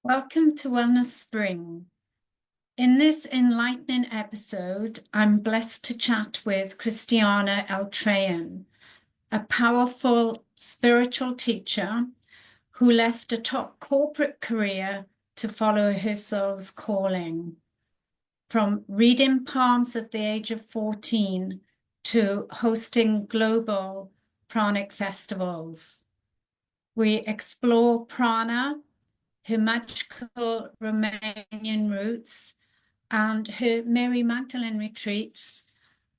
Welcome to Wellness Spring. In this enlightening episode, I'm blessed to chat with Christiana Eltrayan, a powerful spiritual teacher who left a top corporate career to follow her soul's calling. From reading palms at the age of 14 to hosting global pranic festivals. We explore prana, her magical Romanian roots, and her Mary Magdalene retreats,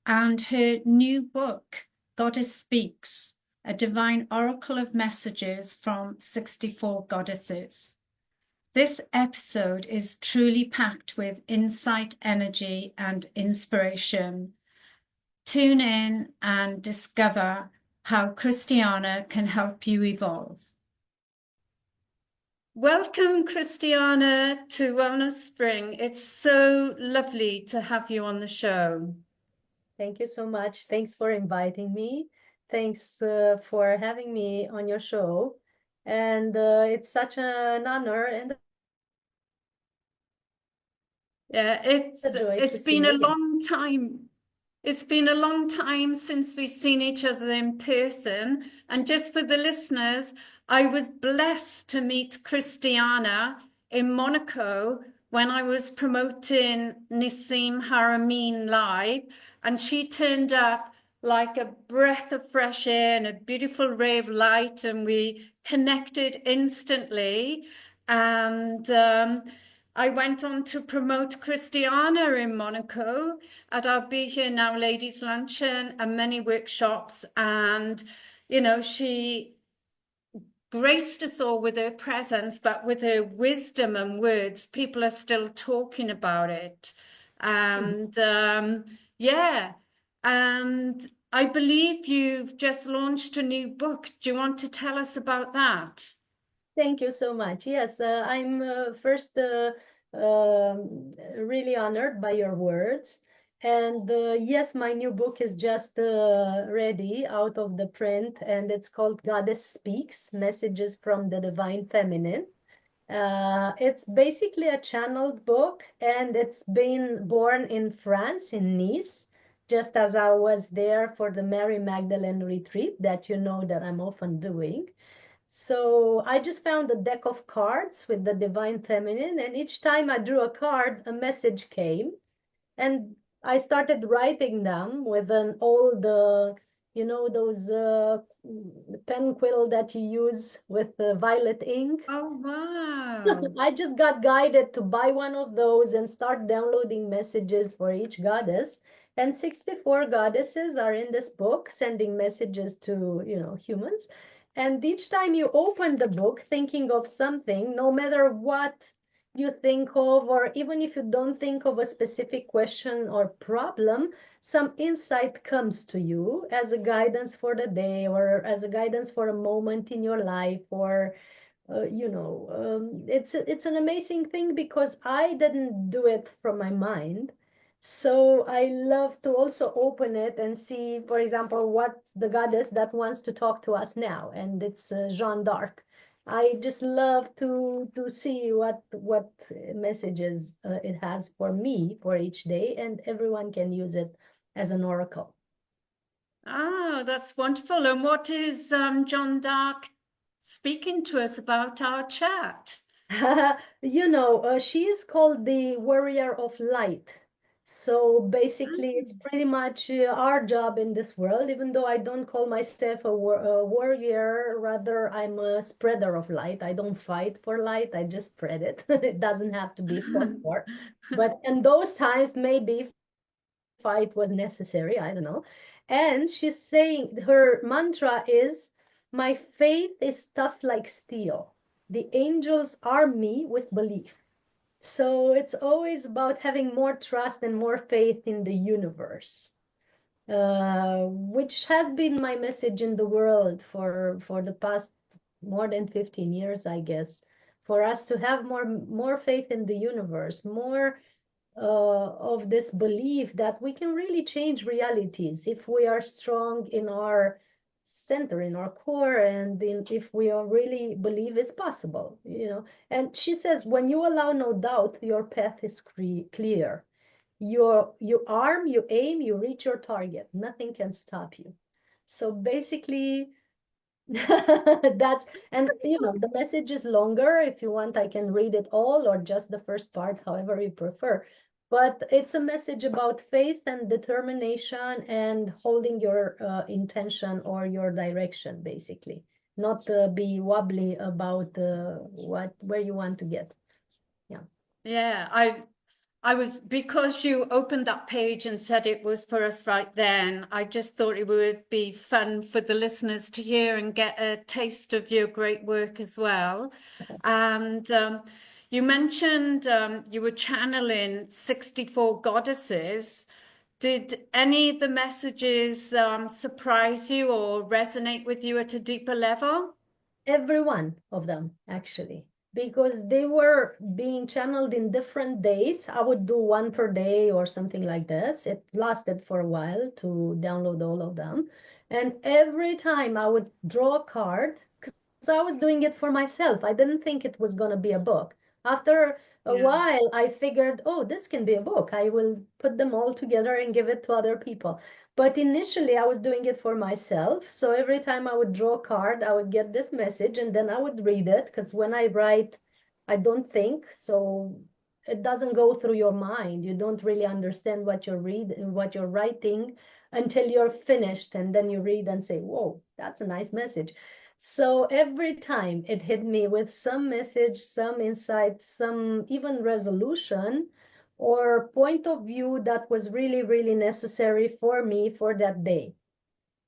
and her new book, Goddess Speaks, a divine oracle of messages from 64 goddesses. This episode is truly packed with insight, energy, and inspiration. Tune in and discover how Christiana can help you evolve. Welcome, Christiana, to Wellness Spring. It's so lovely to have you on the show. Thank you so much. Thanks for inviting me. Thanks for having me on your show. And it's such an honor and Yeah, a joy to it's see been you a again. long time. It's been a long time since we've seen each other in person. And just for the listeners, I was blessed to meet Christiana in Monaco when I was promoting Nissim Haramein live, and she turned up like a breath of fresh air and a beautiful ray of light, and we connected instantly. And I went on to promote Christiana in Monaco at our Be Here Now Ladies Luncheon and many workshops. And, she graced us all with her presence, but with her wisdom and words, people are still talking about it. And yeah, and I believe you've just launched a new book. Do you want to tell us about that? Thank you so much. Yes, I'm first really honored by your words. And yes, my new book is just ready out of the print, and it's called Goddess Speaks, Messages from the Divine Feminine. It's basically a channeled book, and it's been born in France, in Nice, just as I was there for the Mary Magdalene retreat that you know that I'm often doing. So I just found a deck of cards with the Divine Feminine, and each time I drew a card, a message came. And I started writing them with an old, those pen quill that you use with the violet ink. Oh, wow. I just got guided to buy one of those and start downloading messages for each goddess. And 64 goddesses are in this book, sending messages to, humans. And each time you open the book thinking of something, no matter what you think of, or even if you don't think of a specific question or problem, some insight comes to you as a guidance for the day or as a guidance for a moment in your life or it's an amazing thing because I didn't do it from my mind. So I love to also open it and see, for example, what's the goddess that wants to talk to us now, and it's Jeanne d'Arc. I just love to see what messages it has for me for each day, and everyone can use it as an oracle. Ah, that's wonderful. And what is John Dark speaking to us about our chat? She is called the warrior of light. So basically, it's Mm. pretty much our job in this world, even though I don't call myself a warrior, rather, I'm a spreader of light. I don't fight for light, I just spread it. It doesn't have to be fought for. But in those times, maybe fight was necessary, I don't know. And she's saying her mantra is, my faith is tough like steel. The angels arm me with belief. So it's always about having more trust and more faith in the universe, which has been my message in the world for the past more than 15 years, I guess. For us to have more faith in the universe, more of this belief that we can really change realities if we are strong in our center, in our core, and in, if we are really believe it's possible, you know. And she says, when you allow no doubt, your path is clear. You arm, you aim, you reach your target. Nothing can stop you. So basically, that's, and you know, the message is longer. If you want, I can read it all or just the first part, however you prefer. But it's a message about faith and determination and holding your intention or your direction, basically. Not be wobbly about where you want to get. Yeah. Yeah, I was, because you opened that page and said it was for us right then, I just thought it would be fun for the listeners to hear and get a taste of your great work as well. And you mentioned you were channeling 64 goddesses. Did any of the messages surprise you or resonate with you at a deeper level? Every one of them, actually, because they were being channeled in different days. I would do one per day or something like this. It lasted for a while to download all of them. And every time I would draw a card, because I was doing it for myself. I didn't think it was going to be a book. After a Yeah. while, I figured, oh, this can be a book. I will put them all together and give it to other people. But initially, I was doing it for myself. So every time I would draw a card, I would get this message and then I would read it. Because when I write, I don't think. So it doesn't go through your mind. You don't really understand what you're reading, what you're writing until you're finished. And then you read and say, whoa, that's a nice message. So every time it hit me with some message, some insight, some even resolution or point of view that was really, really necessary for me for that day.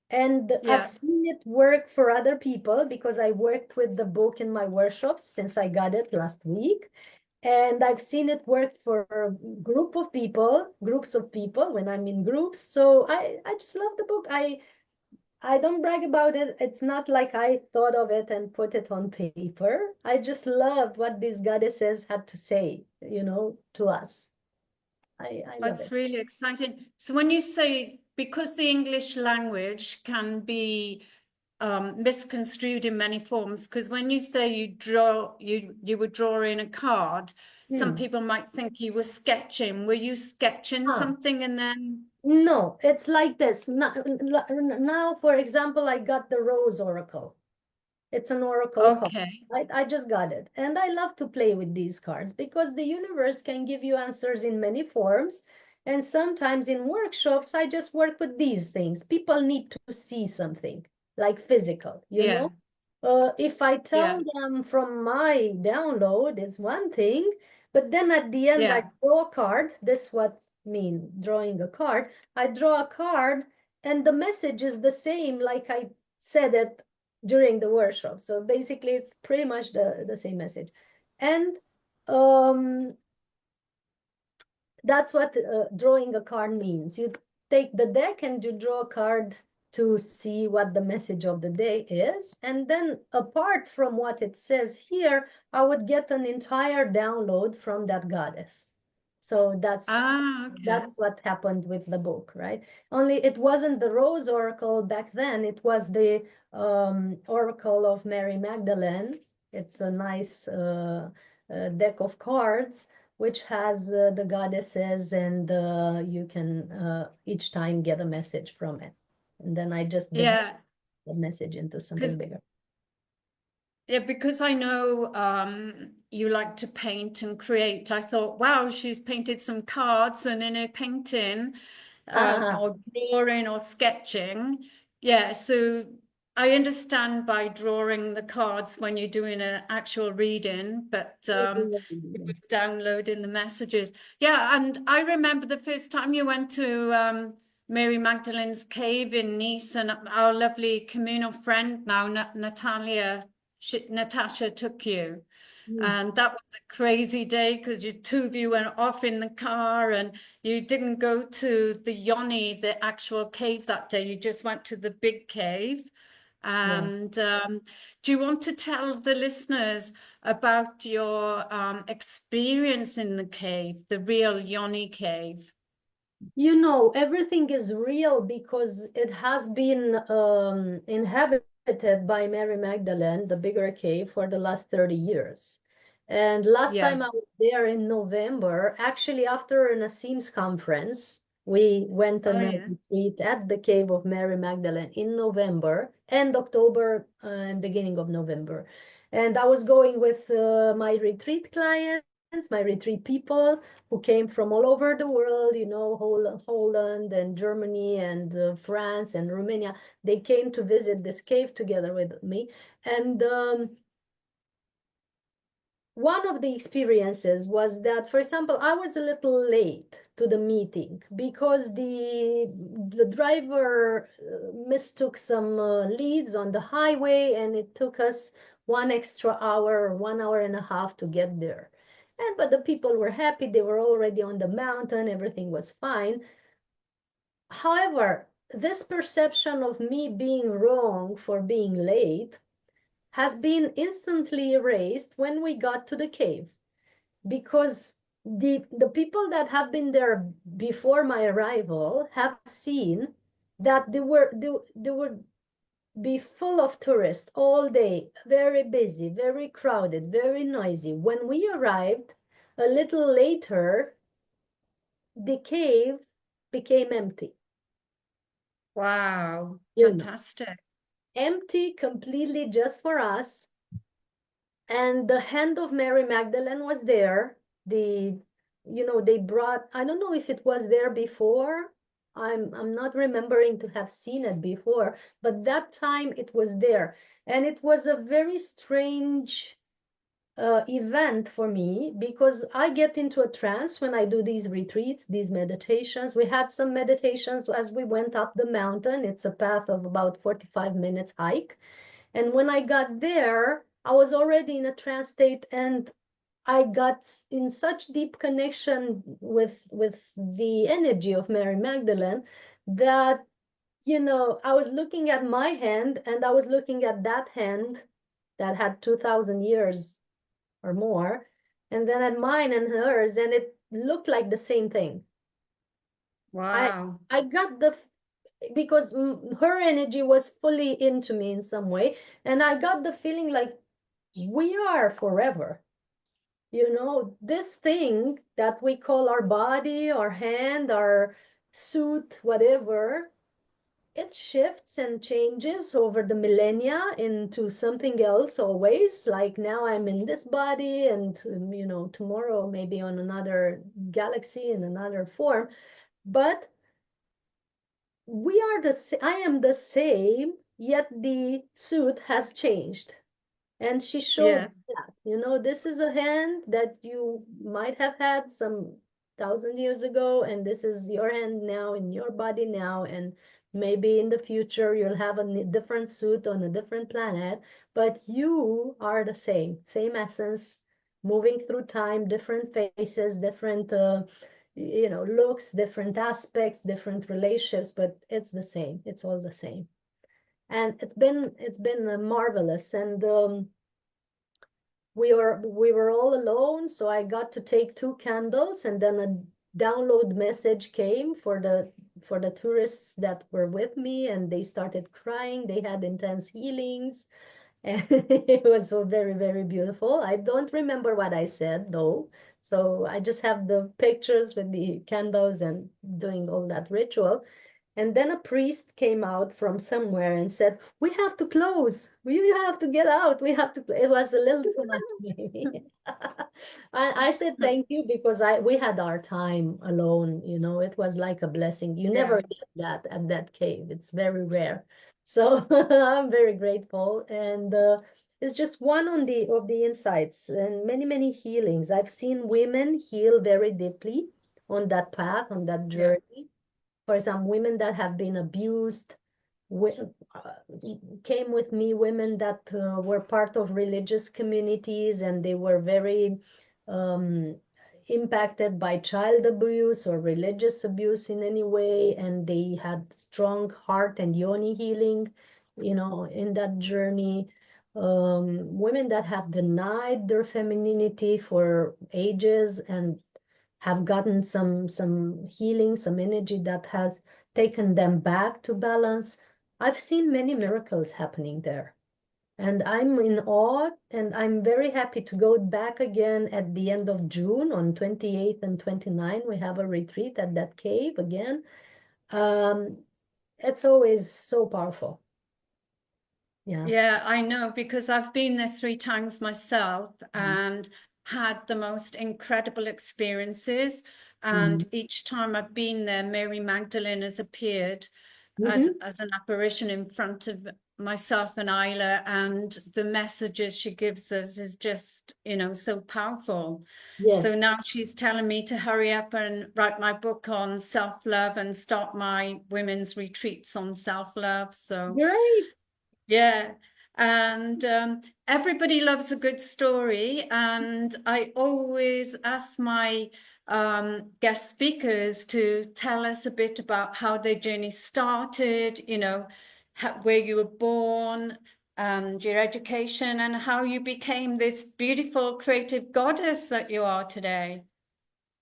And I've Yeah. seen it work for other people because I worked with the book in my workshops since I got it last week. And I've seen it work for a groups of people when I'm in groups. So I just love the book. I don't brag about it. It's not like I thought of it and put it on paper. I just loved what these goddesses had to say, you know, to us. I love That's it. really exciting. So when you say, because the English language can be misconstrued in many forms, because when you say you were drawing a card, some Hmm. people might think you were sketching. Were you sketching Ah, something and then? no, it's like this. Now, for example, I got the Rose Oracle. It's an oracle card. Okay. I just got it. And I love to play with these cards because the universe can give you answers in many forms. And sometimes in workshops, I just work with these things. People need to see something like physical, you Yeah. know? If I tell Yeah. them from my download, it's one thing, but then at the end, I Yeah. draw a card. This what mean drawing a card. I draw a card, and the message is the same, like I said it during the workshop. So basically, it's pretty much the same message. And um, that's what drawing a card means. You take the deck and you draw a card to see what the message of the day is. And then apart from what it says here, I would get an entire download from that goddess. So Ah, okay. that's what happened with the book, right? Only it wasn't the Rose Oracle back then, it was the Oracle of Mary Magdalene. It's a nice deck of cards which has the goddesses, and you can each time get a message from it. And then I just developed Yeah. the message into something Because bigger. Yeah, because I know you like to paint and create. I thought, wow, she's painted some cards, and in her painting, Ah, or drawing or sketching. Yeah, so I understand by drawing the cards when you're doing an actual reading, but you were downloading the messages. Yeah, and I remember the first time you went to Mary Magdalene's cave in Nice, and our lovely communal friend now, Natalia Natasha took you. mm, And that was a crazy day because you two of you went off in the car and you didn't go to the Yoni, the actual cave that day. You just went to the big cave. yeah. And do you want to tell the listeners about your experience in the cave, the real Yoni cave? You know, everything is real because it has been inhabited by Mary Magdalene, the bigger cave, for the last 30 years. And last Yeah. time I was there in November, actually after an Nassim's conference, we went Oh, on a yeah. retreat at the cave of Mary Magdalene in November, end October and beginning of November. And I was going with my retreat clients, my retreat people who came from all over the world, you know, Holland and Germany and France and Romania. They came to visit this cave together with me. And one of the experiences was that, for example, I was a little late to the meeting because the driver mistook some leads on the highway, and it took us 1 extra hour or 1 hour and a half to get there. And but the people were happy, they were already on the mountain, everything was fine. However, this perception of me being wrong for being late has been instantly erased when we got to the cave, because the people that have been there before my arrival have seen that they would be full of tourists all day, very busy, very crowded, very noisy. When we arrived a little later, the cave became empty, Wow. you know, Fantastic. empty completely just for us. And the hand of Mary Magdalene was there. The, you know, they brought, I don't know if it was there before. I'm not remembering to have seen it before, but that time it was there. And it was a very strange event for me because I get into a trance when I do these retreats, these meditations. We had some meditations as we went up the mountain. It's a path of about 45 minutes hike. And when I got there, I was already in a trance state, and I got in such deep connection with the energy of Mary Magdalene that, you know, I was looking at my hand and I was looking at that hand that had 2000 years or more, and then at mine and hers, and it looked like the same thing. I Wow. I got the because her energy was fully into me in some way, and I got the feeling like we are forever. You know, this thing that we call our body, our hand, our suit, whatever, it shifts and changes over the millennia into something else always. Like now I'm in this body, and you know, tomorrow maybe on another galaxy in another form. But we are I am the same, yet the suit has changed. And she showed Yeah. that, you know, this is a hand that you might have had some 1000 years ago, and this is your hand now in your body now, and maybe in the future you'll have a different suit on a different planet, but you are the same essence, moving through time, different faces, different, you know, looks, different aspects, different relationships, but it's the same. It's all the same. And it's been marvelous. And we were all alone, so I got to take 2 candles, and then a download message came for the tourists that were with me, and they started crying. They had intense healings, and it was so very, very beautiful. I don't remember what I said though, so I just have the pictures with the candles and doing all that ritual. And then a priest came out from somewhere and said, "We have to close. We have to get out. We have to." It was a little too much, maybe. I said thank you because we had our time alone. You know, it was like a blessing. You Yeah. never get that at that cave. It's very rare. So I'm very grateful, and it's just one on the of the insights and many, many healings. I've seen women heal very deeply on that path, on that Yeah. journey, for some women that have been abused. uh, Came with me women that were part of religious communities, and they were very um, impacted by child abuse or religious abuse in any way, and they had strong heart and yoni healing, you know, in that journey. Women that have denied their femininity for ages and have gotten some healing, some energy that has taken them back to balance. I've seen many miracles happening there. And I'm in awe, and I'm very happy to go back again at the end of June on 28th and 29th. We have a retreat at that cave again. Um, it's always so powerful. Yeah. Yeah, I know because I've been there 3 times myself Mm. and had the most incredible experiences. Mm. And each time I've been there, Mary Magdalene has appeared Mhm. as an apparition in front of myself and Isla, and the messages she gives us is just, so powerful. Yes. So now she's telling me to hurry up and write my book on self-love and start my women's retreats on self-love. So Great. yeah. And everybody loves a good story. And I always ask my guest speakers to tell us a bit about how their journey started, where you were born, and your education, and how you became this beautiful creative goddess that you are today.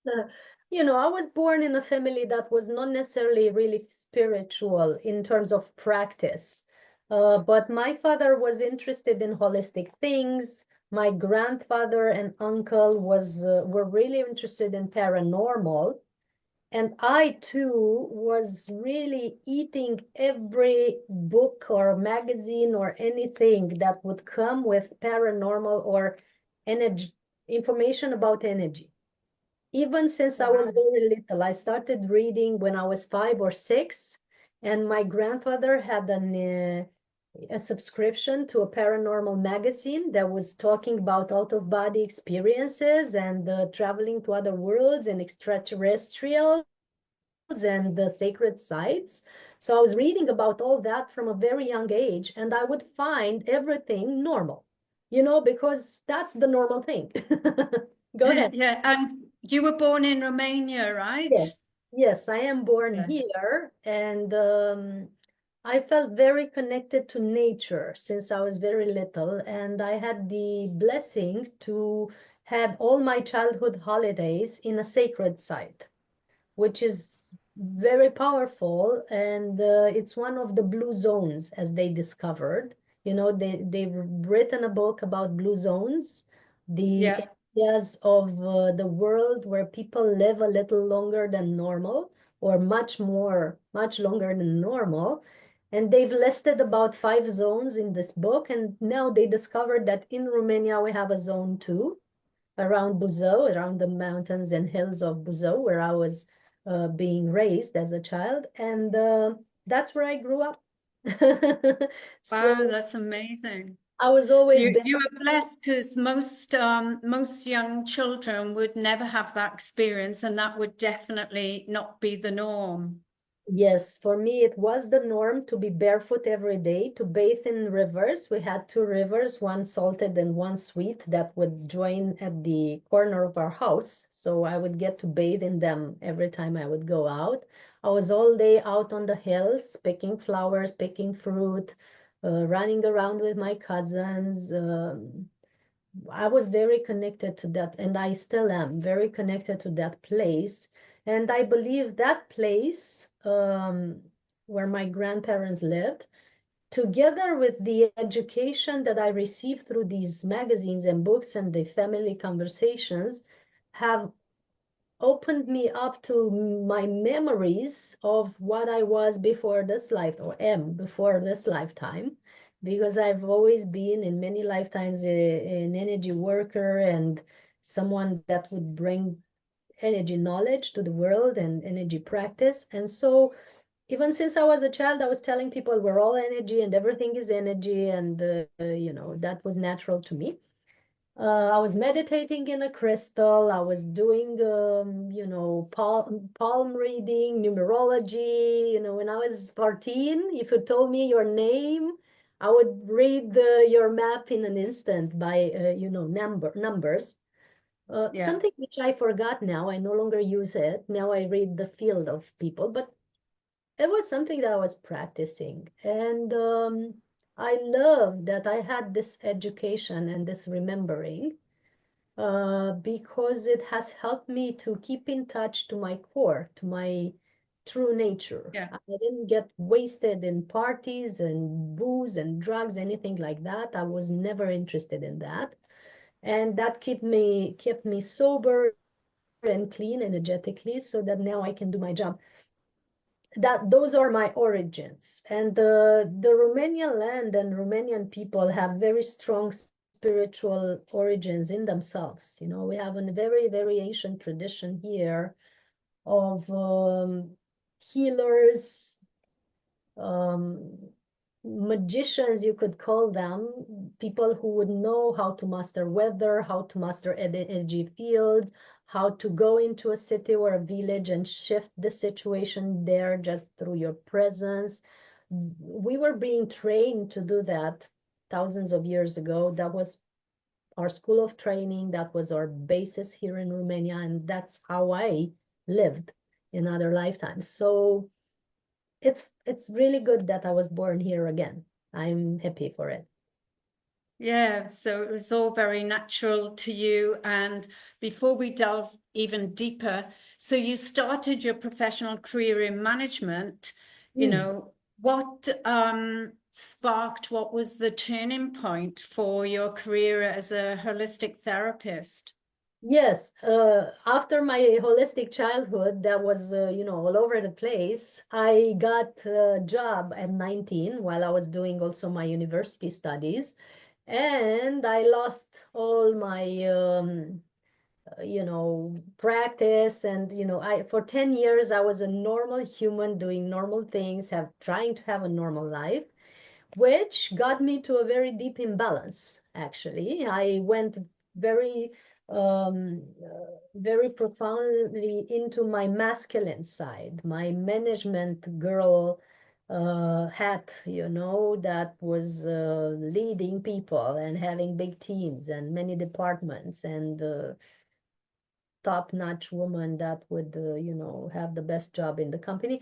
Uh, I was born in a family that was not necessarily really spiritual in terms of practice. But my father was interested in holistic things. My grandfather and uncle were really interested in paranormal. And I too was really eating every book or magazine or anything that would come with paranormal or energy information about energy. Even since I was Wow. very little, I started reading when I was 5 or 6, and my grandfather had a subscription to a paranormal magazine that was talking about out-of-body experiences and traveling to other worlds and extraterrestrials and the sacred sites. So I was reading about all that from a very young age, and I would find everything normal, because that's the normal thing. Go ahead. Yeah. And you were born in Romania, right? Yes, yes, I am born Yeah. here, and I felt very connected to nature since I was very little, and I had the blessing to have all my childhood holidays in a sacred site, which is very powerful. And it's one of the blue zones, as they discovered. They've written a book about blue zones, the Yeah. areas of the world where people live a little longer than normal, or much longer than normal. And they've listed about 5 zones in this book. And now they discovered that in Romania we have a zone too, around Buzău, around the mountains and hills of Buzău, where I was being raised as a child. And that's where I grew up. Wow, So that's amazing. I was So always you there. were blessed because most young children would never have that experience, and that would definitely not be the norm. Yes, for me, it was the norm to be barefoot every day, to bathe in rivers. We had 2 rivers, one salted and one sweet, that would join at the corner of our house. So I would get to bathe in them every time I would go out. I was all day out on the hills, picking flowers, picking fruit, running around with my cousins. I was very connected to that, and I still am very connected to that place. And I believe that place, where my grandparents lived, together with the education that I received through these magazines and books and the family conversations, have opened me up to my memories of what I was before this life, or am before this lifetime, because I've always been in many lifetimes an energy worker and someone that would bring energy knowledge to the world and energy practice. And so even since I was a child, I was telling people we're all energy and everything is energy, and that was natural to me. I was meditating in a crystal. I was doing, palm reading, numerology. When I was 14, if you told me your name, I would read your map in an instant by, numbers. Yeah. Something which I forgot now. I no longer use it. Now I read the field of people, but it was something that I was practicing. And I love that I had this education and this remembering, because it has helped me to keep in touch to my core, to my true nature. Yeah. I didn't get wasted in parties and booze and drugs, anything like that. I was never interested in that. And that kept me sober and clean energetically so that now I can do my job. That those are my origins. And the Romanian land and Romanian people have very strong spiritual origins in themselves. You know, we have a very, very ancient tradition here of healers, um, magicians, you could call them, people who would know how to master weather, how to master energy fields, how to go into a city or a village and shift the situation there just through your presence. We were being trained to do that thousands of years ago. That was our school of training, that was our basis here in Romania, and that's how I lived in other lifetimes. So it's really good that I was born here again. I'm happy for it. Yeah, so it was all very natural to you. And before we delve even deeper, so you started your professional career in management, Mm. what sparked, what was the turning point for your career as a holistic therapist? Yes, after my holistic childhood that was, all over the place, I got a job at 19 while I was doing also my university studies, and I lost all my practice. And I for 10 years I was a normal human doing normal things, have trying to have a normal life, which got me to a very deep imbalance. Actually, I went very very profoundly into my masculine side, my management girl hat, that was leading people and having big teams and many departments, and top-notch woman that would, have the best job in the company.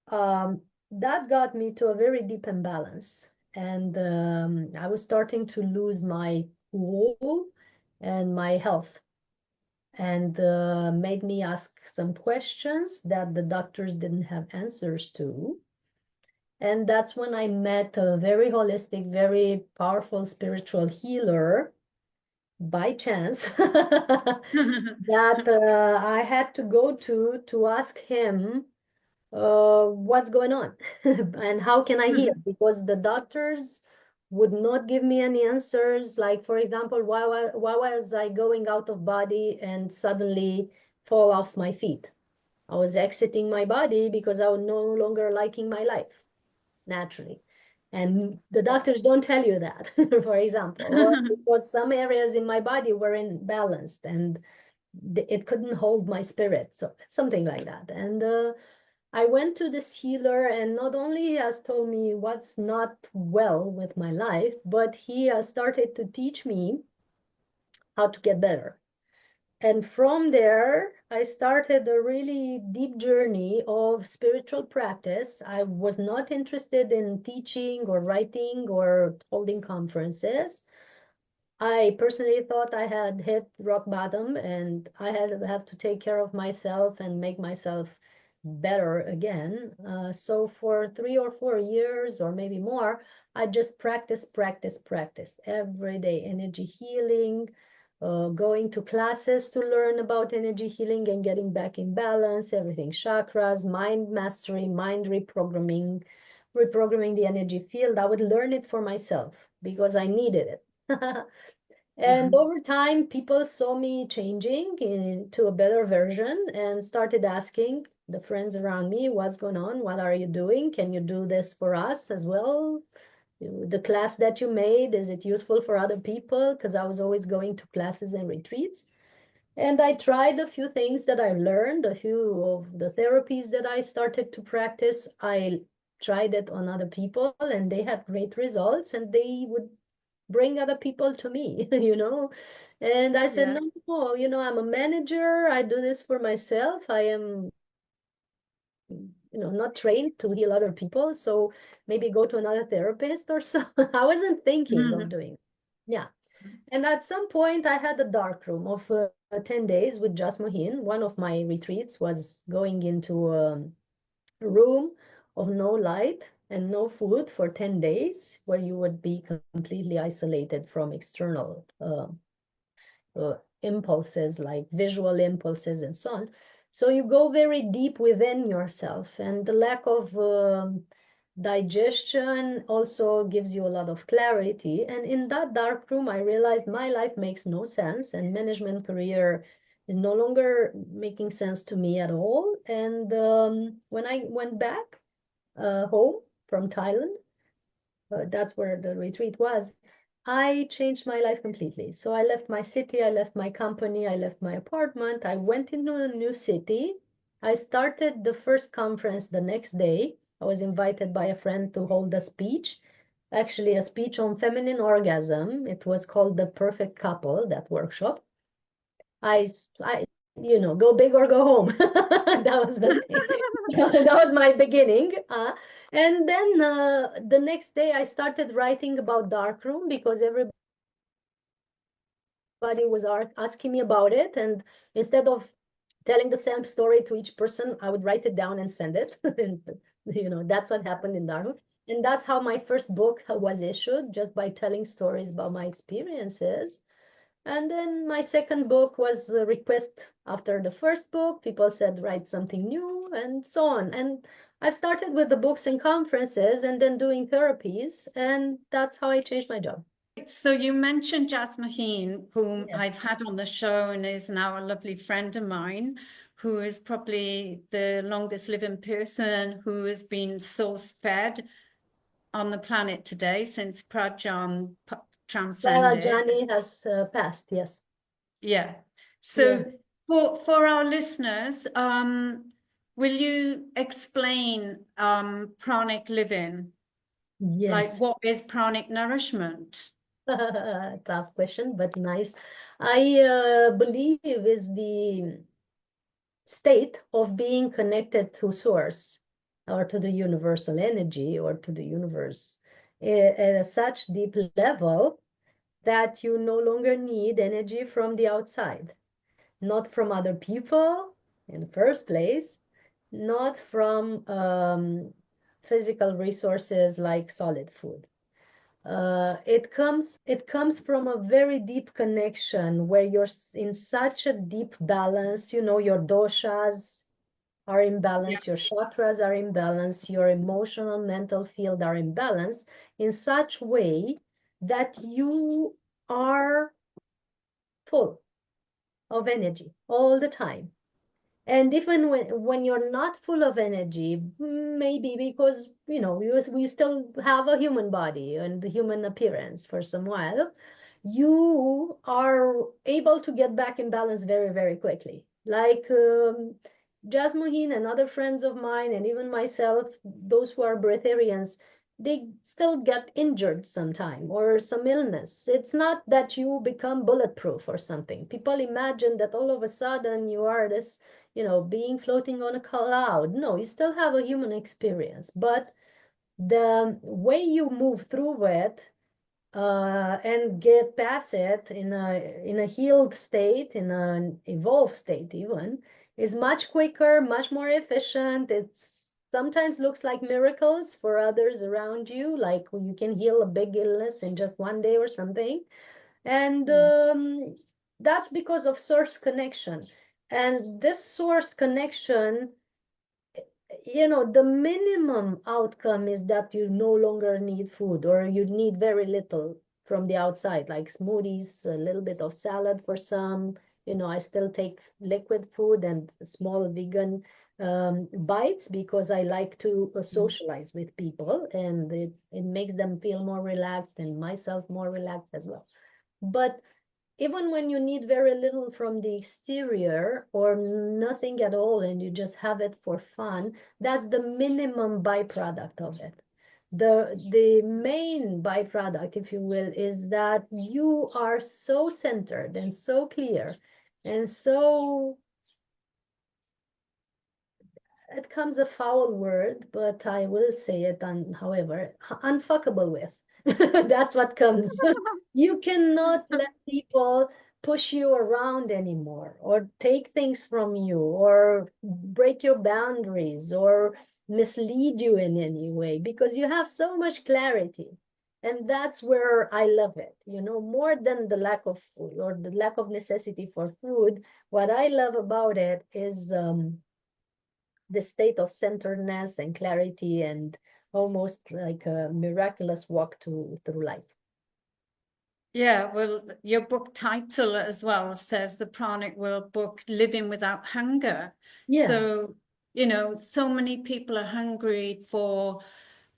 Um, that got me to a very deep imbalance. And I was starting to lose my cool and my health, and made me ask some questions that the doctors didn't have answers to. And that's when I met a very holistic, very powerful spiritual healer by chance that I had to go to ask him what's going on and how can I heal? Because the doctors would not give me any answers. Like, for example, why was I going out of body and suddenly fall off my feet? I was exiting my body because I was no longer liking my life naturally. And the doctors don't tell you that, for example, or because some areas in my body were imbalanced and it couldn't hold my spirit. So something like that. And I went to this healer, and not only he has told me what's not well with my life, but he has started to teach me how to get better. And from there, I started a really deep journey of spiritual practice. I was not interested in teaching or writing or holding conferences. I personally thought I had hit rock bottom and I had have to take care of myself and make myself better again. So for 3 or 4 years or maybe more, I just practiced every day energy healing, going to classes to learn about energy healing and getting back in balance, everything chakras, mind mastery, mind reprogramming the energy field. I would learn it for myself because I needed it. And Mhm. over time, people saw me changing into a better version and started asking the friends around me, what's going on? What are you doing? Can you do this for us as well? The class that you made, is it useful for other people? Because I was always going to classes and retreats. And I tried a few things that I learned, a few of the therapies that I started to practice. I tried it on other people and they had great results, and they would bring other people to me, And I said, Yeah. no, no, I'm a manager. I do this for myself. I am, not trained to heal other people. So maybe go to another therapist or so. I wasn't thinking of Mhm. doing. Yeah. And at some point, I had a dark room of 10 days with Jasmuhin. One of my retreats was going into a room of no light and no food for 10 days, where you would be completely isolated from external impulses like visual impulses and so on. So you go very deep within yourself, and the lack of digestion also gives you a lot of clarity. And in that dark room, I realized my life makes no sense, and management career is no longer making sense to me at all. And when I went back home from Thailand, that's where the retreat was, I changed my life completely. So I left my city, I left my company, I left my apartment, I went into a new city. I started the first conference the next day. I was invited by a friend to hold a speech, actually a speech on feminine orgasm. It was called The Perfect Couple, that workshop. I, go big or go home. That was the thing. That was my beginning. And then the next day, I started writing about darkroom because everybody was asking me about it. And instead of telling the same story to each person, I would write it down and send it. And, that's what happened in darkroom. And that's how my first book was issued, just by telling stories about my experiences. And then my second book was a request after the first book. People said, write something new, and so on. And I've started with the books and conferences and then doing therapies. And that's how I changed my job. So you mentioned Jasmine, whom Yes. I've had on the show and is now a lovely friend of mine, who is probably the longest living person who has been source fed on the planet today since Prajan Sarah transcended. Jani has passed. Yes. Yeah. Yeah. So for our listeners, will you explain pranic living? Like Yes. what is pranic nourishment? Tough question, but nice. I believe is the state of being connected to source or to the universal energy or to the universe at a such deep level that you no longer need energy from the outside, not from other people in the first place, not from physical resources like solid food. It comes from a very deep connection where you're in such a deep balance. Your doshas are in Yeah. balance, your chakras are in balance, your emotional mental field are in balance in such way that you are full of energy all the time. And even when you're not full of energy, maybe because we still have a human body and the human appearance for some while, you are able to get back in balance very, very quickly. Like Jasmuhin and other friends of mine, and even myself, those who are breatharians, they still get injured sometime or some illness. It's not that you become bulletproof or something. People imagine that all of a sudden you are this being floating on a cloud. No, you still have a human experience, but the way you move through it and get past it in a healed state, in an evolved state even, is much quicker, much more efficient. It's sometimes looks like miracles for others around you, like you can heal a big illness in just one day or something. And that's because of source connection. And this source connection, the minimum outcome is that you no longer need food, or you need very little from the outside, like smoothies, a little bit of salad for some. I still take liquid food and small vegan bites because I like to socialize with people, and it makes them feel more relaxed and myself more relaxed as well. But even when you need very little from the exterior or nothing at all and you just have it for fun, that's the minimum byproduct of it. The main byproduct, if you will, is that you are so centered and so clear and so, it comes a foul word, but I will say it however, unfuckable with. That's what comes. You cannot let people push you around anymore, or take things from you, or break your boundaries, or mislead you in any way, because you have so much clarity. And that's where I love it, more than the lack of food or the lack of necessity for food. What I love about it is the state of centeredness and clarity, and almost like a miraculous walk through life. Yeah, well, your book title as well says the Pranic World book, Living Without Hunger. Yeah. So, so many people are hungry for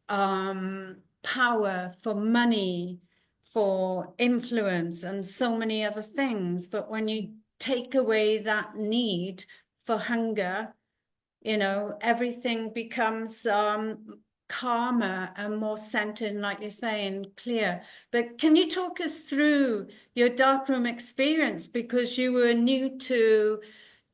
power, for money, for influence, and so many other things. But when you take away that need for hunger, everything becomes calmer and more centered, and like you're saying, clear. But can you talk us through your darkroom experience? Because you were new to,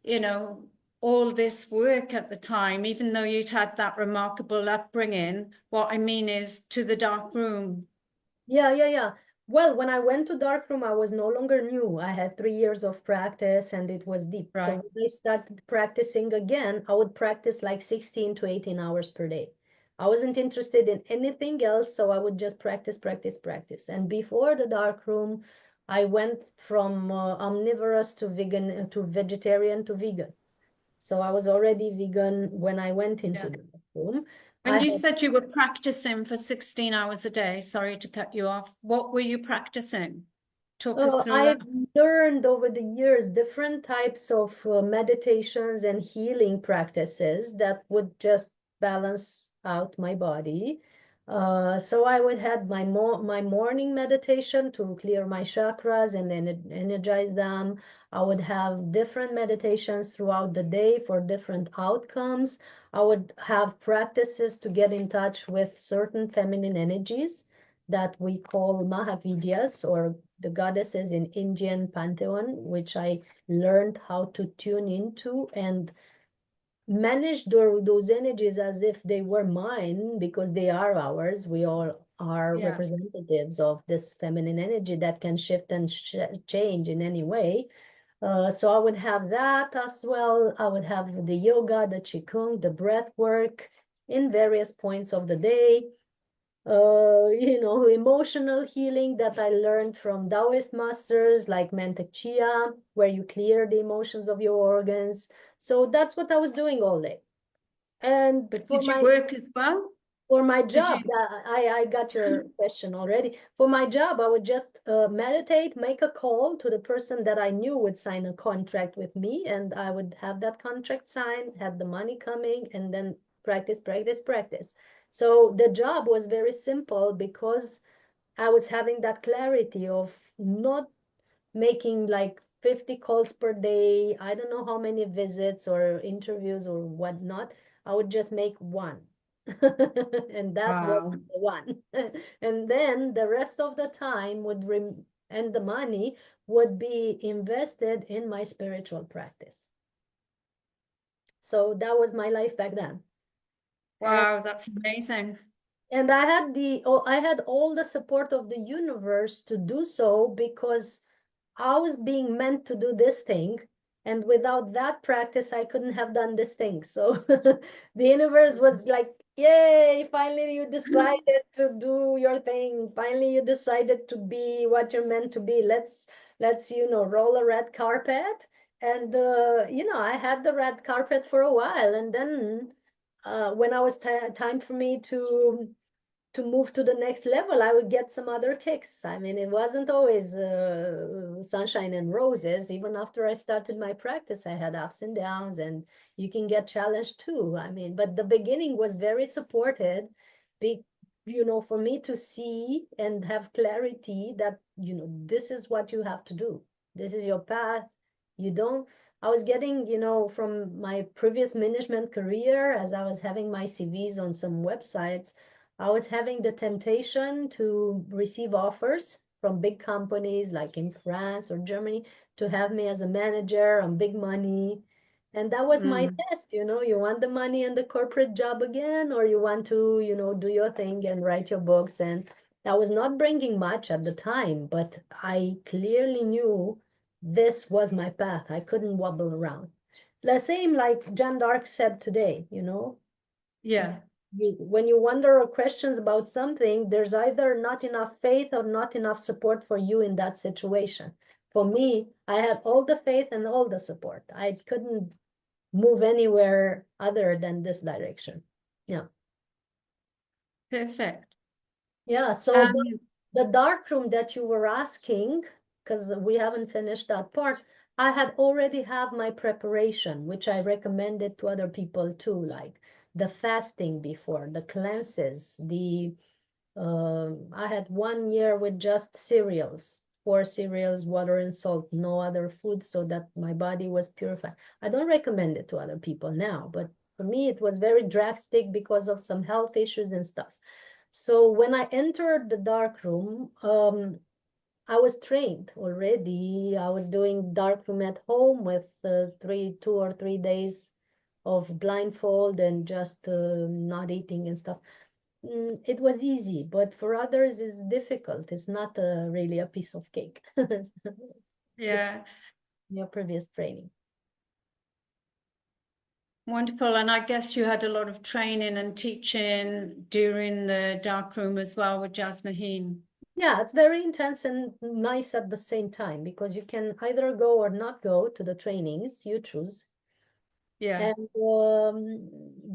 you know, all this work at the time, even though you'd had that remarkable upbringing. What I mean is to the dark room, Yeah, yeah, yeah. Well, when I went to darkroom, I was no longer new. I had 3 years of practice and it was deep. So right? when I started practicing again, I would practice like 16 to 18 hours per day. I wasn't interested in anything else, so I would just practice, practice, practice. And before the darkroom, I went from omnivorous to vegan to vegetarian to vegan. So I was already vegan when I went into Yeah. the darkroom. I And you had said you were practicing for 16 hours a day. Sorry to cut you off. What were you practicing? Talk us through that. I've learned over the years different types of meditations and healing practices that would just balance out my body. So I would have my morning meditation to clear my chakras and then energize them. I would have different meditations throughout the day for different outcomes. I would have practices to get in touch with certain feminine energies that we call Mahavidyas, or the goddesses in Indian pantheon, which I learned how to tune into and manage those energies as if they were mine, because they are ours. We all are Yeah. representatives of this feminine energy that can shift and change in any way. So I would have that as well. I would have the yoga, the qigong, the breath work in various points of the day. Emotional healing that I learned from Taoist masters like Mantak Chia, where you clear the emotions of your organs. So that's what I was doing all day. And But did you work as well? for my Did job, you? I got your question already. For my job, I would just meditate, make a call to the person that I knew would sign a contract with me, and I would have that contract signed, had the money coming, and then practice, practice, practice. So the job was very simple because I was having that clarity of not making like 50 calls per day. I don't know how many visits or interviews or whatnot. I would just make one. And that was Wow. the one. And then the rest of the time and the money would be invested in my spiritual practice. So that was my life back then. And Wow, that's amazing. I had all the support of the universe to do so, because I was being meant to do this thing, and without that practice, I couldn't have done this thing. So the universe was like, "Yay! Finally, you decided to do your thing. Finally, you decided to be what you're meant to be. Let's roll a red carpet." And I had the red carpet for a while, and then when I was time for me to move to the next level, I would get some other kicks. I mean, it wasn't always sunshine and roses. Even after I started my practice, I had ups and downs, and you can get challenged too. I mean, but the beginning was very supported, be, for me to see and have clarity that, this is what you have to do. This is your path. You don't, I was getting, from my previous management career, as I was having my CVs on some websites, I was having the temptation to receive offers from big companies like in France or Germany to have me as a manager on big money. And that was my Mm. test, you want the money and the corporate job again, or you want to, do your thing and write your books. And That was not bringing much at the time, but I clearly knew this was my path. I couldn't wobble around. The same like Jeanne d'Arc said today, you know, Yeah. when you wonder or questions about something, there's either not enough faith or not enough support for you in that situation. For me, I had all the faith and all the support. I couldn't move anywhere other than this direction. Yeah. Perfect. Yeah. So Um, the dark room that you were asking, because we haven't finished that part, I had already have my preparation, which I recommended to other people too, like the fasting before, the cleanses, the I had 1 year with just cereals, 4 cereals, water and salt, no other food, so that my body was purified. I don't recommend it to other people now, but for me it was very drastic because of some health issues and stuff. So when I entered the dark room, I was trained already. I was doing dark room at home with 2 or 3 days of blindfold and just not eating and stuff. It was easy, but for others it's difficult. It's not really a piece of cake. yeah, Your previous training. wonderful. And I guess you had a lot of training and teaching during the dark room as well with Jasmine. Yeah, it's very intense and nice at the same time because you can either go or not go to the trainings, you choose. Yeah. And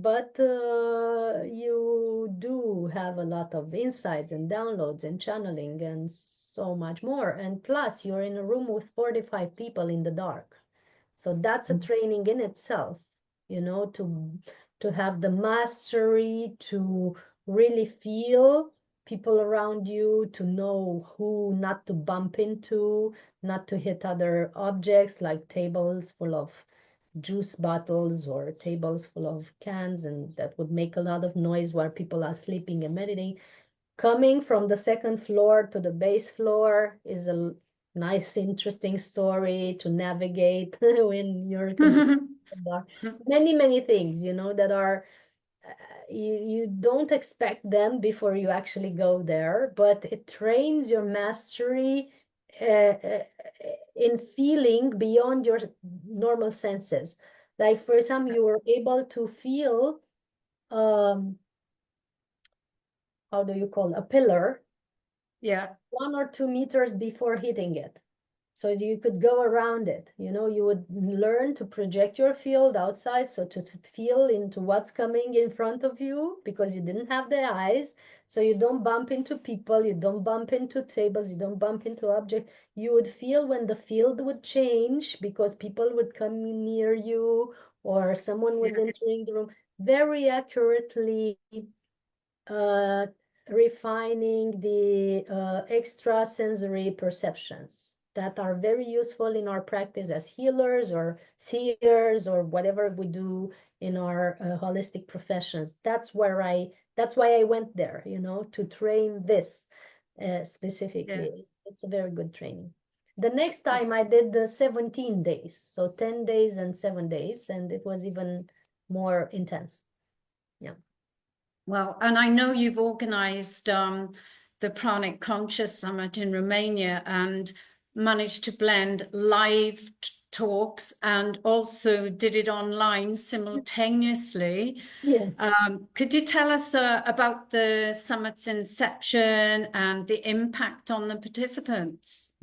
but you do have a lot of insights and downloads and channeling and so much more. And plus, you're in a room with 45 people in the dark. So that's a training in itself, you know, to have the mastery to really feel people around you, to know who not to bump into, not to hit other objects like tables full of juice bottles or tables full of cans, and that would make a lot of noise while people are sleeping and meditating. Coming from the second floor to the base floor is a nice, interesting story to navigate when you're completely dark. Many, many things, you know, that are you don't expect them before you actually go there, but it trains your mastery uh, uh, in feeling beyond your normal senses. Like, for example, you were able to feel, um, how do you call a pillar Yeah. 1 or 2 meters before hitting it. So you could go around it. You know, you would learn to project your field outside, so to feel into what's coming in front of you because you didn't have the eyes. So you don't bump into people, you don't bump into tables, you don't bump into objects. You would feel when the field would change because people would come near you or someone was Yeah. entering the room very accurately, uh, refining the extrasensory perceptions that are very useful in our practice as healers or seers or whatever we do in our holistic professions. That's why I went there, you know, to train this Yeah. specifically. It's a very good training. The next time It's- I did the 17 days, so 10 days and 7 days, and it was even more intense. Yeah. Well, and I know you've organized the Pranic Conscious Summit in Romania and managed to blend live talks and also did it online simultaneously. Yes. Could you tell us about the summit's inception and the impact on the participants?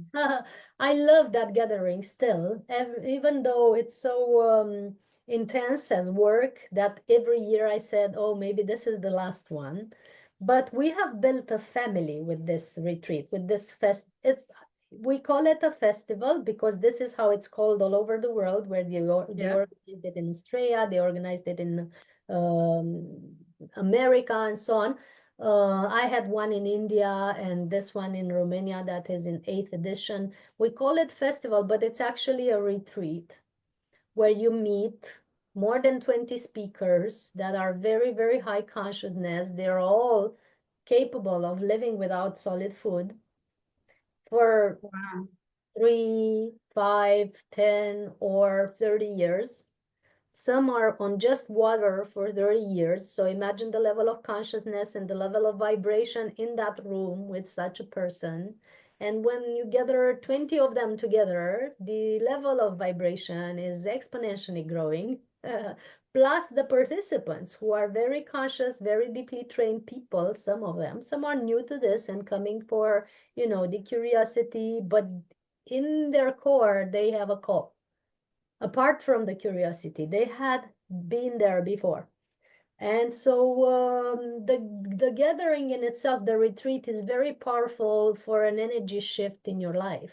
I love that gathering still, even though it's so intense as work that every year I said, oh, maybe this is the last one. But we have built a family with this retreat, with this we call it a festival because this is how it's called all over the world, where they Yeah. organized it in Australia, they organized it in America, and so on. I had one in India and this one in Romania that is in 8th edition. We call it festival, but it's actually a retreat where you meet more than 20 speakers that are very, very high consciousness. They're all capable of living without solid food for Wow. 3, 5, 10, or 30 years. Some are on just water for 30 years. So imagine the level of consciousness and the level of vibration in that room with such a person. And when you gather 20 of them together, the level of vibration is exponentially growing. Plus the participants who are very conscious, very deeply trained people, some of them, some are new to this and coming for, the curiosity, but in their core, they have a call. Apart from the curiosity, they had been there before. And so the gathering in itself, the retreat, is very powerful for an energy shift in your life